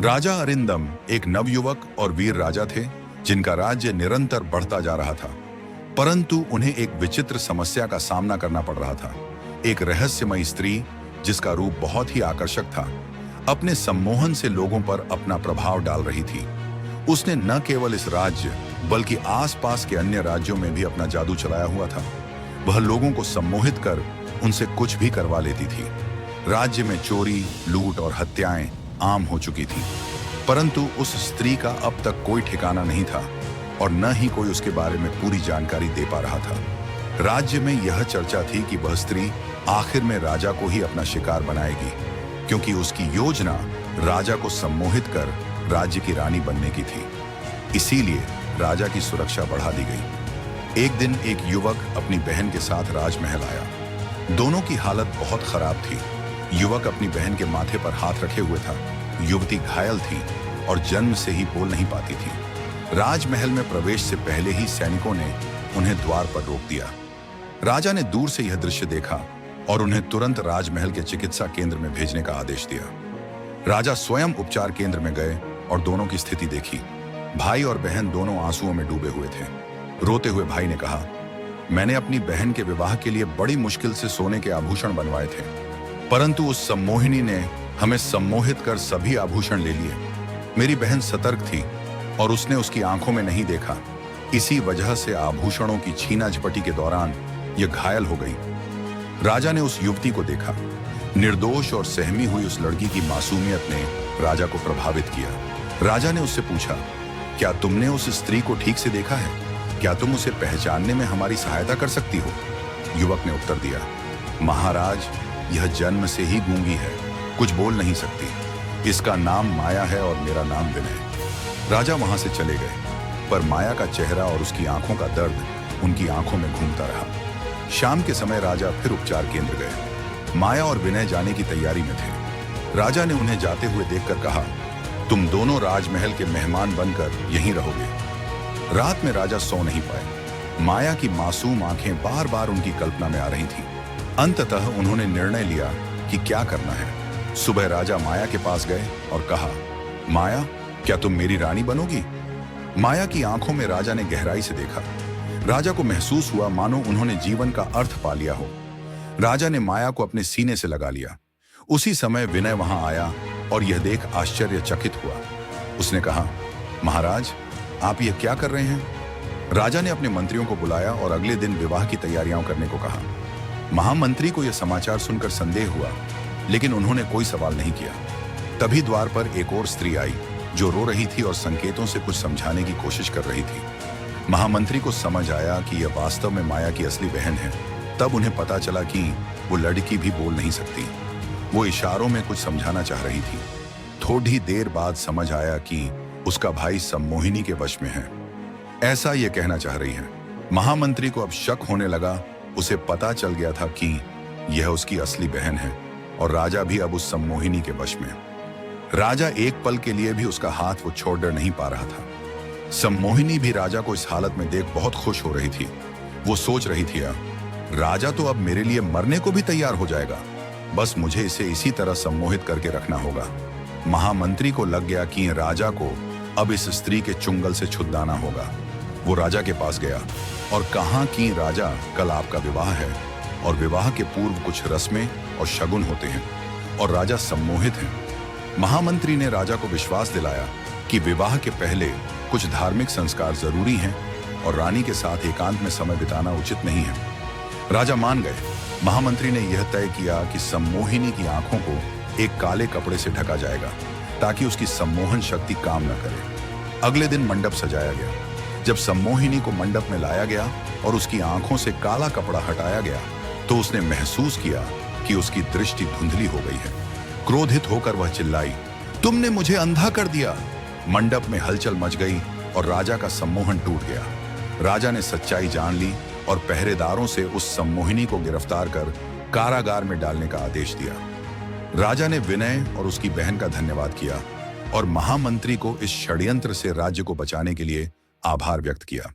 राजा अरिंदम एक नवयुवक और वीर राजा थे जिनका राज्य निरंतर बढ़ता जा रहा था, परंतु उन्हें एक विचित्र समस्या का सामना करना पड़ रहा था। एक रहस्यमयी स्त्री जिसका रूप बहुत ही आकर्षक था, अपने सम्मोहन से लोगों पर अपना प्रभाव डाल रही थी। उसने न केवल इस राज्य बल्कि आसपास के अन्य राज्यों में भी अपना जादू चलाया हुआ था। वह लोगों को सम्मोहित कर उनसे कुछ भी करवा लेती थी। राज्य में चोरी, लूट और हत्याएं आम हो चुकी थी, परंतु उस स्त्री का अब तक कोई ठिकाना नहीं था और न ही कोई उसके बारे में पूरी जानकारी दे पा रहा था। राज्य में यह चर्चा थी कि वह स्त्री आखिर में राजा को ही अपना शिकार बनाएगी, क्योंकि उसकी योजना राजा को सम्मोहित कर राज्य की रानी बनने की थी। इसीलिए राजा की सुरक्षा बढ़ा दी गई। एक दिन एक युवक अपनी बहन के साथ राजमहल आया। दोनों की हालत बहुत खराब थी। युवक अपनी बहन के माथे पर हाथ रखे हुए था। युवती घायल थी और जन्म से ही बोल नहीं पाती थी। राजमहल में प्रवेश से पहले ही सैनिकों ने उन्हें द्वार पर रोक दिया। राजा ने दूर से यह दृश्य देखा और उन्हें तुरंत राजमहल के चिकित्सा केंद्र में भेजने का आदेश दिया। राजा स्वयं उपचार केंद्र में गए और दोनों की स्थिति देखी। भाई और बहन दोनों आंसुओं में डूबे हुए थे। रोते हुए भाई ने कहा, मैंने अपनी बहन के विवाह के लिए बड़ी मुश्किल से सोने के आभूषण बनवाए थे, परंतु उस सम्मोहिनी ने हमें सम्मोहित कर सभी आभूषण ले लिए। मेरी बहन सतर्क थी और उसने उसकी आंखों में नहीं देखा। इसी वजह से आभूषणों की छीना झपटी के दौरान यह घायल हो गई। राजा ने उस युवती को देखा। निर्दोष और सहमी हुई उस लड़की की मासूमियत ने राजा को प्रभावित किया। राजा ने उससे पूछा, क्या तुमने उस स्त्री को ठीक से देखा है? क्या तुम उसे पहचानने में हमारी सहायता कर सकती हो? युवक ने उत्तर दिया, महाराज, यह जन्म से ही गूंगी है, कुछ बोल नहीं सकती। इसका नाम माया है और मेरा नाम विनय। राजा वहां से चले गए, पर माया का चेहरा और उसकी आंखों का दर्द उनकी आंखों में घूमता रहा। शाम के समय राजा फिर उपचार केंद्र गए। माया और विनय जाने की तैयारी में थे। राजा ने उन्हें जाते हुए देखकर कहा, तुम दोनों राजमहल के मेहमान बनकर यहीं रहोगे। रात में राजा सो नहीं पाए। माया की मासूम आंखें बार बार उनकी कल्पना में आ रही थीं। अंततः उन्होंने निर्णय लिया कि क्या करना है। सुबह राजा माया के पास गए और कहा, माया, क्या तुम मेरी रानी बनोगी? माया की आंखों में राजा ने गहराई से देखा। राजा को महसूस हुआ मानो उन्होंने जीवन का अर्थ पा लिया हो। राजा ने माया को अपने सीने से लगा लिया। उसी समय विनय वहां आया और यह देख आश्चर्यचकित हुआ। उसने कहा, महाराज, आप यह क्या कर रहे हैं? राजा ने अपने मंत्रियों को बुलाया और अगले दिन विवाह की तैयारियां करने को कहा। महामंत्री को यह समाचार सुनकर संदेह हुआ, लेकिन उन्होंने कोई सवाल नहीं किया। तभी द्वार पर एक और स्त्री आई जो रो रही थी और संकेतों से कुछ समझाने की कोशिश कर रही थी। महामंत्री को समझ आया कि यह वास्तव में माया की असली बहन है। तब उन्हें पता चला कि वो लड़की भी बोल नहीं सकती। वो इशारों में कुछ समझाना चाह रही थी। थोड़ी देर बाद समझ आया कि उसका भाई सम्मोहिनी के वश में है, ऐसा ये कहना चाह रही है। महामंत्री को अब शक होने लगा। उसे पता चल गया था कि यह उसकी असली बहन है और राजा भी अब उस सम्मोहिनी के वश में। राजा एक पल के लिए भी उसका हाथ वो छोड़कर नहीं पा रहा था। सम्मोहिनी भी राजा को इस हालत में देख बहुत खुश हो रही थी। वो सोच रही थी, राजा तो अब मेरे लिए मरने को भी तैयार हो जाएगा, बस मुझे इसे इसी तरह सम्मोहित करके रखना होगा। महामंत्री को लग गया कि राजा को अब इस स्त्री के चुंगल से छुड़ाना होगा। वो राजा के पास गया और कहा कि राजा, कल आपका विवाह है और विवाह के पूर्व कुछ रस्में और शगुन होते हैं और राजा सम्मोहित है। महामंत्री ने राजा को विश्वास दिलाया कि विवाह के पहले कुछ धार्मिक संस्कार जरूरी हैं और रानी के साथ एकांत में समय बिताना उचित नहीं है। राजा मान गए। महामंत्री ने यह तय किया कि सम्मोहिनी की आंखों को एक काले कपड़े से ढका जाएगा ताकि उसकी सम्मोहन शक्ति काम न करे। अगले दिन मंडप सजाया गया। जब सम्मोहिनी को मंडप में लाया गया और उसकी आंखों से काला कपड़ा हटाया गया तो उसने महसूस किया कि उसकी दृष्टि धुंधली हो गई है। क्रोधित होकर वह चिल्लाई, तुमने मुझे अंधा कर दिया। मंडप में हलचल मच गई और राजा का सम्मोहन टूट गया। राजा ने सच्चाई जान ली और पहरेदारों से उस सम्मोहिनी को गिरफ्तार कर कारागार में डालने का आदेश दिया। राजा ने विनय और उसकी बहन का धन्यवाद किया और महामंत्री को इस षड्यंत्र से राज्य को बचाने के लिए आभार व्यक्त किया।